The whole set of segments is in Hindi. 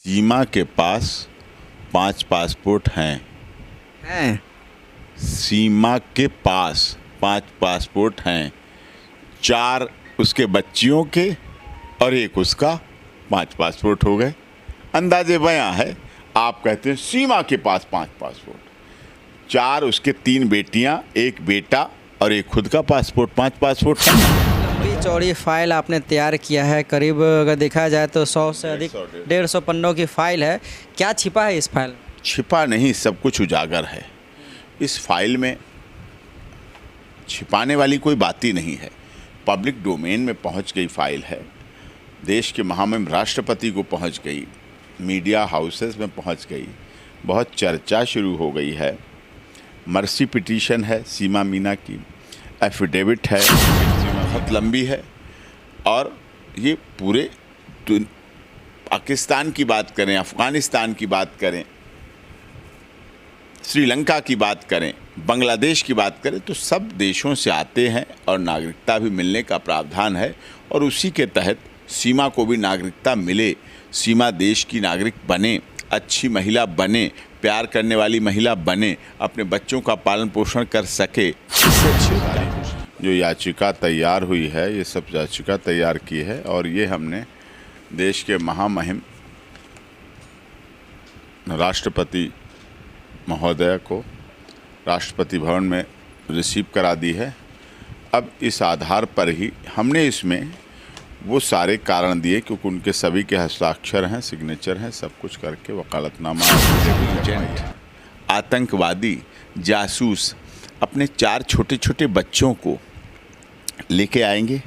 सीमा के पास 5 पासपोर्ट हैं। हैं। सीमा के पास 5 पासपोर्ट हैं, 4 उसके बच्चियों के और 1 उसका, 5 पासपोर्ट हो गए। अंदाजे बयां है। आप कहते हैं सीमा के पास 5 पासपोर्ट, 4 उसके 3 बेटियां, 1 बेटा और 1 खुद का पासपोर्ट, 5 पासपोर्ट हैं। लंबी चौड़ी फाइल आपने तैयार किया है, करीब अगर देखा जाए तो 100 से अधिक 150 पन्नों की फाइल है। क्या छिपा है इस फाइल में? छिपा नहीं, सब कुछ उजागर है। इस फाइल में छिपाने वाली कोई बात ही नहीं है। पब्लिक डोमेन में पहुंच गई फाइल है, देश के महामहिम राष्ट्रपति को पहुंच गई, मीडिया हाउसेस में पहुंच गई, बहुत चर्चा शुरू हो गई है। मर्सी पिटीशन है सीमा मीना की, एफिडेविट है, बहुत लंबी है। और ये पूरे पाकिस्तान की बात करें, अफ़गानिस्तान की बात करें, श्रीलंका की बात करें, बांग्लादेश की बात करें, तो सब देशों से आते हैं और नागरिकता भी मिलने का प्रावधान है। और उसी के तहत सीमा को भी नागरिकता मिले, सीमा देश की नागरिक बने, अच्छी महिला बने, प्यार करने वाली महिला बने, अपने बच्चों का पालन पोषण कर सके। इससे अच्छी बात है। जो याचिका तैयार हुई है, ये सब याचिका तैयार की है और ये हमने देश के महामहिम राष्ट्रपति महोदय को राष्ट्रपति भवन में रिसीव करा दी है। अब इस आधार पर ही हमने इसमें वो सारे कारण दिए, क्योंकि उनके सभी के हस्ताक्षर हैं, सिग्नेचर हैं, सब कुछ करके वकालतनामा। एजेंट, आतंकवादी, जासूस अपने 4 छोटे छोटे बच्चों को लेके आएंगे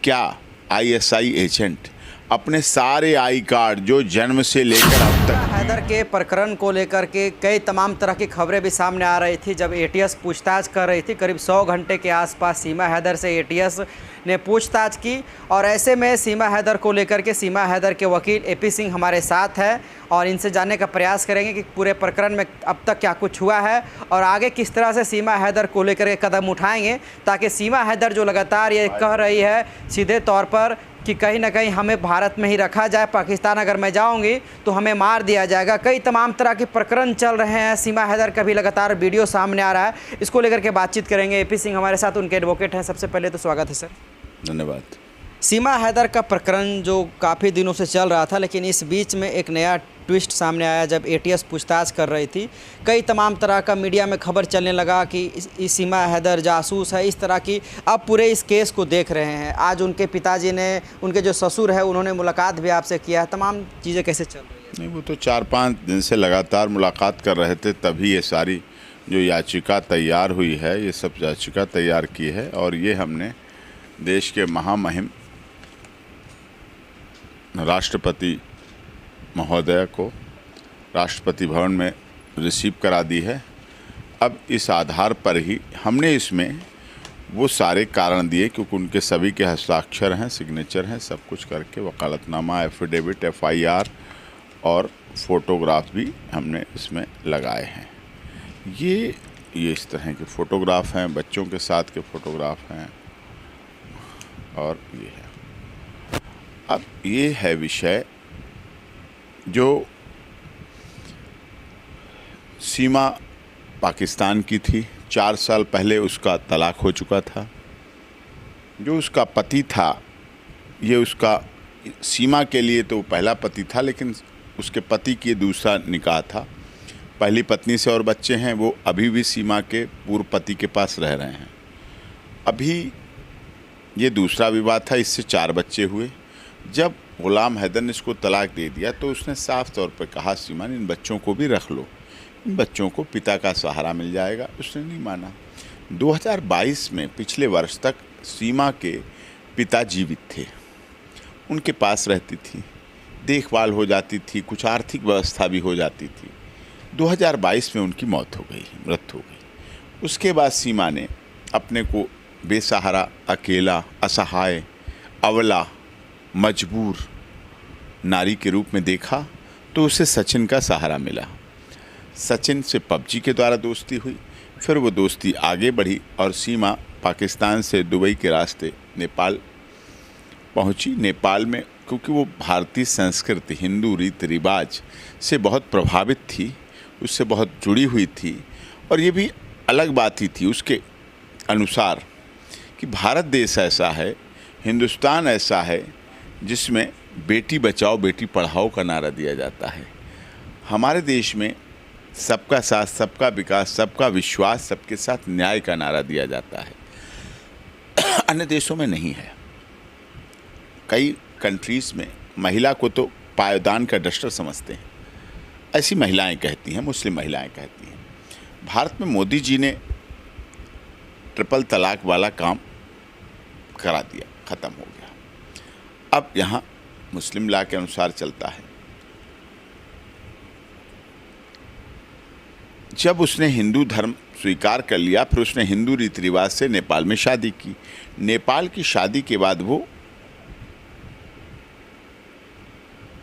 क्या? आईएसआई एजेंट अपने सारे आई कार्ड जो जन्म से लेकर अब तक, हैदर के प्रकरण को लेकर के कई तमाम तरह की खबरें भी सामने आ रही थी। जब एटीएस पूछताछ कर रही थी, करीब 100 घंटे के आसपास सीमा हैदर से एटीएस ने पूछताछ की। और ऐसे में सीमा हैदर को लेकर के सीमा हैदर के वकील एपी सिंह हमारे साथ है और इनसे जानने का प्रयास करेंगे कि पूरे प्रकरण में अब तक क्या कुछ हुआ है और आगे किस तरह से सीमा हैदर को लेकर के कदम उठाएंगे, ताकि सीमा हैदर जो लगातार ये कह रही है सीधे तौर पर कि कहीं ना कहीं हमें भारत में ही रखा जाए, पाकिस्तान अगर मैं जाऊंगी तो हमें मार दिया जाएगा। कई तमाम तरह के प्रकरण चल रहे हैं, सीमा हैदर का भी लगातार वीडियो सामने आ रहा है। इसको लेकर के बातचीत करेंगे। एपी सिंह हमारे साथ, उनके एडवोकेट हैं। सबसे पहले तो स्वागत है सर। धन्यवाद। सीमा हैदर का प्रकरण जो काफ़ी दिनों से चल रहा था, लेकिन इस बीच में एक नया ट्विस्ट सामने आया जब एटीएस पूछताछ कर रही थी। कई तमाम तरह का मीडिया में खबर चलने लगा कि इस सीमा हैदर जासूस है, इस तरह की। अब पूरे इस केस को देख रहे हैं। आज उनके पिताजी ने, उनके जो ससुर है, उन्होंने मुलाकात भी आपसे किया है। तमाम चीज़ें कैसे चल रही है? नहीं, वो तो 4-5 दिन से लगातार मुलाकात कर रहे थे, तभी ये सारी जो याचिका तैयार हुई है, ये सब याचिका तैयार की है। और ये हमने देश के महामहिम राष्ट्रपति महोदय को राष्ट्रपति भवन में रिसीव करा दी है। अब इस आधार पर ही हमने इसमें वो सारे कारण दिए, क्योंकि उनके सभी के हस्ताक्षर हैं, सिग्नेचर हैं, सब कुछ करके वकालतनामा, एफिडेविट, एफआईआर और फोटोग्राफ भी हमने इसमें लगाए हैं। ये इस तरह के फ़ोटोग्राफ हैं, बच्चों के साथ के फ़ोटोग्राफ हैं। और ये है, अब ये है विषय जो सीमा पाकिस्तान की थी। 4 साल पहले उसका तलाक हो चुका था। जो उसका पति था, ये उसका सीमा के लिए तो पहला पति था, लेकिन उसके पति की दूसरा निकाह था। पहली पत्नी से और बच्चे हैं, वो अभी भी सीमा के पूर्व पति के पास रह रहे हैं। अभी ये दूसरा विवाद था, इससे 4 बच्चे हुए। जब गुलाम हैदर ने इसको तलाक दे दिया तो उसने साफ तौर पर कहा, सीमा इन बच्चों को भी रख लो, इन बच्चों को पिता का सहारा मिल जाएगा। उसने नहीं माना। 2022 में, पिछले वर्ष तक सीमा के पिता जीवित थे, उनके पास रहती थी, देखभाल हो जाती थी, कुछ आर्थिक व्यवस्था भी हो जाती थी। 2022 में उनकी मौत हो गई, मृत्यु हो गई। उसके बाद सीमा ने अपने को बेसहारा, अकेला, असहाय, अवला, मजबूर नारी के रूप में देखा, तो उसे सचिन का सहारा मिला। सचिन से पबजी के द्वारा दोस्ती हुई, फिर वो दोस्ती आगे बढ़ी और सीमा पाकिस्तान से दुबई के रास्ते नेपाल पहुंची। नेपाल में क्योंकि वो भारतीय संस्कृति, हिंदू रीति रिवाज से बहुत प्रभावित थी, उससे बहुत जुड़ी हुई थी। और ये भी अलग बात ही थी उसके अनुसार कि भारत देश ऐसा है, हिंदुस्तान ऐसा है जिसमें बेटी बचाओ बेटी पढ़ाओ का नारा दिया जाता है। हमारे देश में सबका साथ, सबका विकास, सबका विश्वास, सबके साथ न्याय का नारा दिया जाता है। अन्य देशों में नहीं है। कई कंट्रीज़ में महिला को तो पायदान का डस्टर समझते हैं, ऐसी महिलाएं कहती हैं, मुस्लिम महिलाएं कहती हैं। भारत में मोदी जी ने ट्रिपल तलाक वाला काम करा दिया, ख़त्म हो गया। अब यहाँ मुस्लिम लॉ के अनुसार चलता है। जब उसने हिंदू धर्म स्वीकार कर लिया, फिर उसने हिंदू रीति रिवाज से नेपाल में शादी की। नेपाल की शादी के बाद वो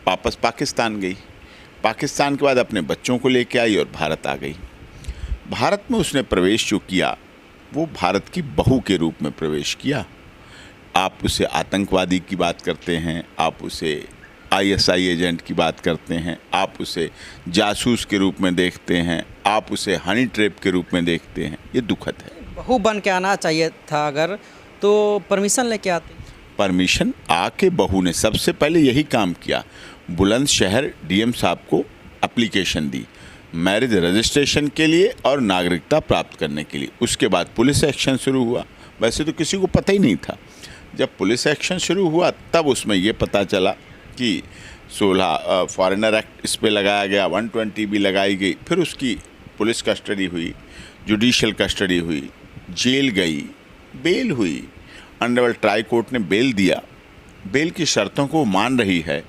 वापस पाकिस्तान गई। पाकिस्तान के बाद अपने बच्चों को लेकर आई और भारत आ गई। भारत में उसने प्रवेश जो किया वो भारत की बहू के रूप में प्रवेश किया। आप उसे आतंकवादी की बात करते हैं, आप उसे आईएसआई एजेंट की बात करते हैं, आप उसे जासूस के रूप में देखते हैं, आप उसे हनी ट्रैप के रूप में देखते हैं। ये दुखद है। बहू बन के आना चाहिए था अगर, तो परमिशन लेके आते। परमिशन आके बहू ने सबसे पहले यही काम किया। बुलंदशहर डीएम साहब को एप्लीकेशन दी मैरिज रजिस्ट्रेशन के लिए और नागरिकता प्राप्त करने के लिए। उसके बाद पुलिस एक्शन शुरू हुआ। वैसे तो किसी को पता ही नहीं था। जब पुलिस एक्शन शुरू हुआ तब उसमें ये पता चला कि 16 फॉरेनर एक्ट इस पे लगाया गया, 120 भी लगाई गई। फिर उसकी पुलिस कस्टडी हुई, जुडिशियल कस्टडी हुई, जेल गई, बेल हुई। अंडरवर्ल्ड ट्राई कोर्ट ने बेल दिया। बेल की शर्तों को मान रही है,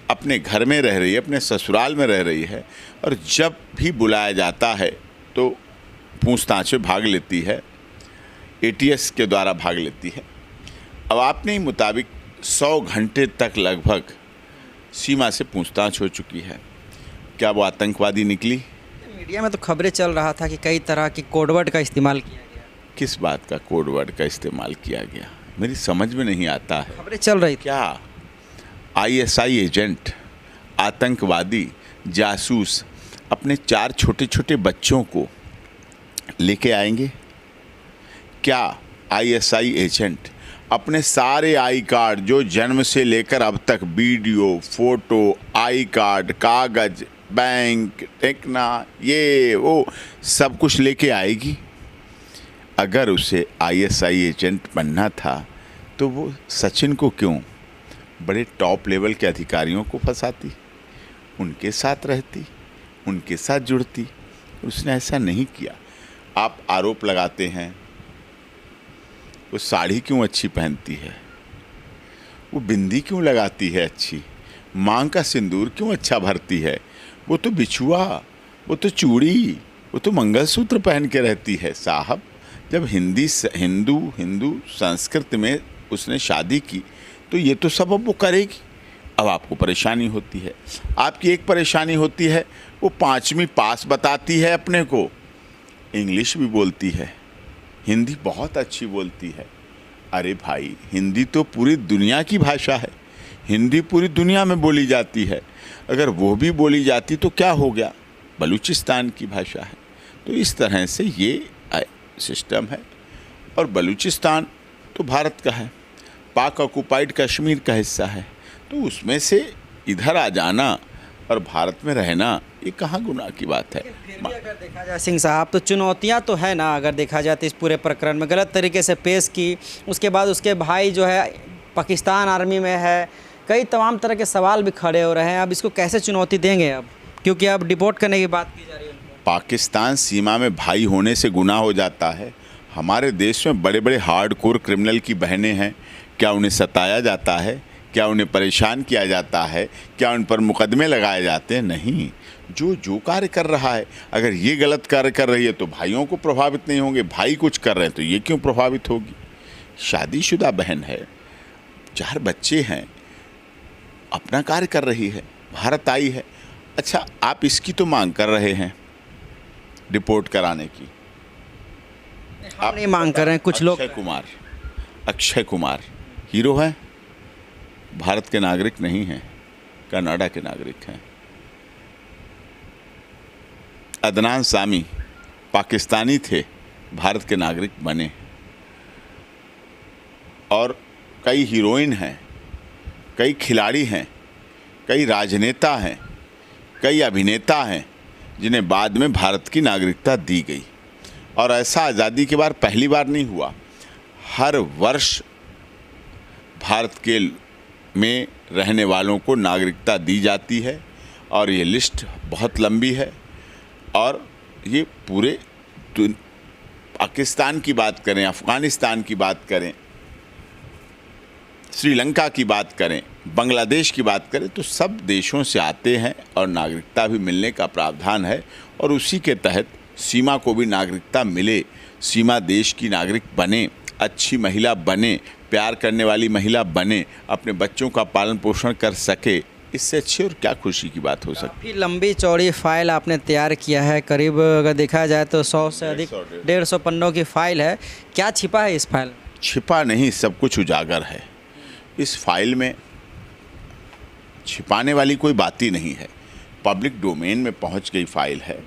अपने घर में रह रही है, अपने ससुराल में रह रही है, और जब भी बुलाया जाता है तो पूछताछ में भाग लेती है, एटीएस के द्वारा भाग लेती है। अब आपने ही मुताबिक 100 घंटे तक लगभग सीमा से पूछताछ हो चुकी है। क्या वो आतंकवादी निकली? मीडिया में तो खबरें चल रहा था कि कई तरह की कोडवर्ड का इस्तेमाल किया गया। किस बात का कोडवर्ड का इस्तेमाल किया गया? मेरी समझ में नहीं आता है। खबरें चल रही थी। क्या आईएसआई एजेंट, आतंकवादी, जासूस अपने 4 छोटे छोटे बच्चों को लेके आएंगे? क्या आईएसआई एजेंट अपने सारे आई कार्ड जो जन्म से लेकर अब तक वीडियो, फोटो, आई कार्ड, कागज, बैंक, टेकना, ये वो सब कुछ लेके आएगी? अगर उसे आईएसआई एजेंट बनना था तो वो सचिन को क्यों, बड़े टॉप लेवल के अधिकारियों को फंसाती, उनके साथ रहती, उनके साथ जुड़ती? उसने ऐसा नहीं किया। आप आरोप लगाते हैं वो साड़ी क्यों अच्छी पहनती है, वो बिंदी क्यों लगाती है अच्छी, मांग का सिंदूर क्यों अच्छा भरती है, वो तो बिछुआ, वो तो चूड़ी, वो तो मंगलसूत्र पहन के रहती है। साहब, जब हिंदू संस्कृति में उसने शादी की तो ये तो सब अब वो करेगी। अब आपको परेशानी होती है। आपकी एक परेशानी होती है, वो 5वीं पास बताती है अपने को, इंग्लिश भी बोलती है, हिंदी बहुत अच्छी बोलती है। अरे भाई, हिंदी तो पूरी दुनिया की भाषा है, हिंदी पूरी दुनिया में बोली जाती है। अगर वो भी बोली जाती तो क्या हो गया, बलूचिस्तान की भाषा है। तो इस तरह से ये सिस्टम है। और बलूचिस्तान तो भारत का है, पाक ऑक्युपाइड कश्मीर का हिस्सा है। तो उसमें से इधर आ जाना और भारत में रहना, ये कहाँ गुनाह की बात है? फिर भी अगर देखा जाए सिंह साहब, तो चुनौतियां तो है ना। अगर देखा जाए तो इस पूरे प्रकरण में गलत तरीके से पेश की, उसके बाद उसके भाई जो है पाकिस्तान आर्मी में है, कई तमाम तरह के सवाल भी खड़े हो रहे हैं। अब इसको कैसे चुनौती देंगे अब, क्योंकि अब डिपोर्ट करने की बात की जा रही है। पाकिस्तान सीमा में भाई होने से गुनाह हो जाता है। हमारे देश में बड़े बड़े हार्डकोर क्रिमिनल की बहनें हैं, क्या उन्हें सताया जाता है? क्या उन्हें परेशान किया जाता है? क्या उन पर मुकदमे लगाए जाते हैं? नहीं। जो कार्य कर रहा है, अगर ये गलत कार्य कर रही है तो भाइयों को प्रभावित नहीं होंगे, भाई कुछ कर रहे हैं तो ये क्यों प्रभावित होगी? शादीशुदा बहन है, 4 बच्चे हैं, अपना कार्य कर रही है, भारत आई है। अच्छा, आप इसकी तो मांग कर रहे हैं डिपोर्ट कराने की। आप नहीं मांग कर रहे हैं, कुछ लोग। अक्षय कुमार हीरो है, भारत के नागरिक नहीं हैं, कनाडा के नागरिक हैं। अदनान सामी पाकिस्तानी थे, भारत के नागरिक बने। और कई हीरोइन हैं, कई खिलाड़ी हैं, कई राजनेता हैं, कई अभिनेता हैं जिन्हें बाद में भारत की नागरिकता दी गई। और ऐसा आज़ादी के बाद पहली बार नहीं हुआ, हर वर्ष भारत के में रहने वालों को नागरिकता दी जाती है। और ये लिस्ट बहुत लंबी है। और ये पूरे पाकिस्तान की बात करें, अफ़गानिस्तान की बात करें, श्रीलंका की बात करें, बांग्लादेश की बात करें, तो सब देशों से आते हैं और नागरिकता भी मिलने का प्रावधान है। और उसी के तहत सीमा को भी नागरिकता मिले, सीमा देश की नागरिक बने, अच्छी महिला बने, प्यार करने वाली महिला बने, अपने बच्चों का पालन पोषण कर सके। इससे अच्छी और क्या खुशी की बात हो सकती है। काफ़ी लंबी चौड़ी फाइल आपने तैयार किया है, करीब अगर देखा जाए तो 100 से अधिक 150 पन्नों की फाइल है। क्या छिपा है इस फाइल में? छिपा नहीं, सब कुछ उजागर है। इस फाइल में छिपाने वाली कोई बात ही नहीं है। पब्लिक डोमेन में पहुंच गई फाइल है,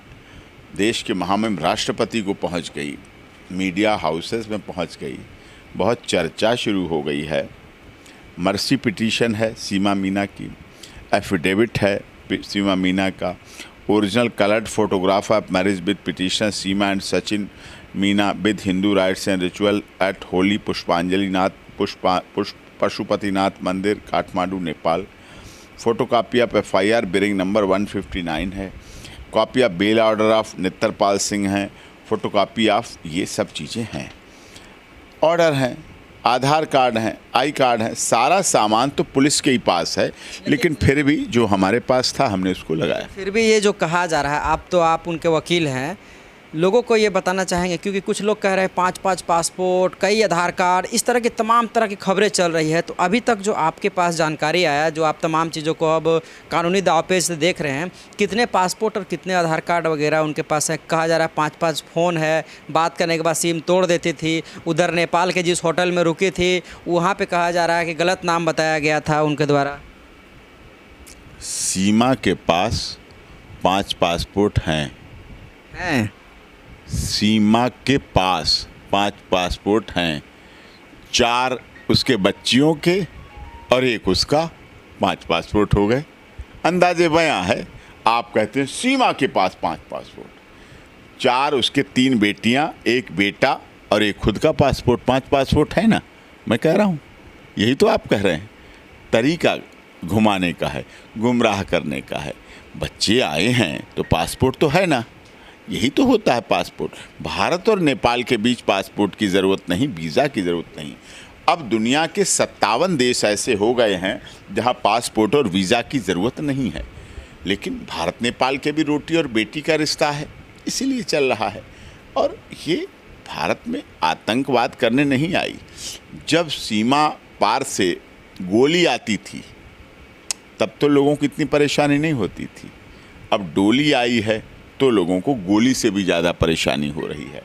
देश के महामहिम राष्ट्रपति को पहुंच गई, मीडिया हाउसेस में पहुंच गई, बहुत चर्चा शुरू हो गई है। मर्सी पिटीशन है सीमा मीना की, एफिडेविट है सीमा मीना का, original coloured photograph of marriage with petitioner Seema and Sachin Meena with Hindu rites and ritual at holy पुष्पांजलिनाथ Pashupatinath mandir Kathmandu Nepal. Photocopy of FIR bearing number 159 है। Copy of bail order of Nittarpal Singh हैं। फोटोकॉपी ऑफ ये सब चीज़ें हैं। ऑर्डर हैं, आधार कार्ड हैं, आई कार्ड हैं, सारा सामान तो पुलिस के ही पास है, लेकिन फिर भी जो हमारे पास था हमने उसको लगाया। फिर भी ये जो कहा जा रहा है, आप उनके वकील हैं, लोगों को ये बताना चाहेंगे, क्योंकि कुछ लोग कह रहे हैं 5-5 पासपोर्ट, कई आधार कार्ड, इस तरह की तमाम तरह की खबरें चल रही है। तो अभी तक जो आपके पास जानकारी आया, जो आप तमाम चीज़ों को अब कानूनी दावपेच से देख रहे हैं, कितने पासपोर्ट और कितने आधार कार्ड वगैरह उनके पास है? कहा जा रहा है 5-5 फ़ोन है, बात करने के बाद सिम तोड़ देती थी। उधर नेपाल के जिस होटल में रुकी थी वहाँ पर कहा जा रहा है कि गलत नाम बताया गया था उनके द्वारा। सीमा के पास 5 पासपोर्ट हैं। सीमा के पास 5 पासपोर्ट हैं, 4 उसके बच्चियों के और 1 उसका, 5 पासपोर्ट हो गए। अंदाजे बयां है, आप कहते हैं सीमा के पास 5 पासपोर्ट, 4 उसके 3 बेटियां, 1 बेटा और 1 खुद का पासपोर्ट, 5 पासपोर्ट है ना। मैं कह रहा हूँ यही तो आप कह रहे हैं। तरीका घुमाने का है, गुमराह करने का है। बच्चे आए हैं तो पासपोर्ट तो है ना, यही तो होता है पासपोर्ट। भारत और नेपाल के बीच पासपोर्ट की ज़रूरत नहीं, वीज़ा की ज़रूरत नहीं। अब दुनिया के 57 देश ऐसे हो गए हैं जहां पासपोर्ट और वीज़ा की ज़रूरत नहीं है, लेकिन भारत नेपाल के भी रोटी और बेटी का रिश्ता है, इसीलिए चल रहा है। और ये भारत में आतंकवाद करने नहीं आई। जब सीमा पार से गोली आती थी तब तो लोगों को इतनी परेशानी नहीं होती थी। अब डोली आई है तो लोगों को गोली से भी ज़्यादा परेशानी हो रही है।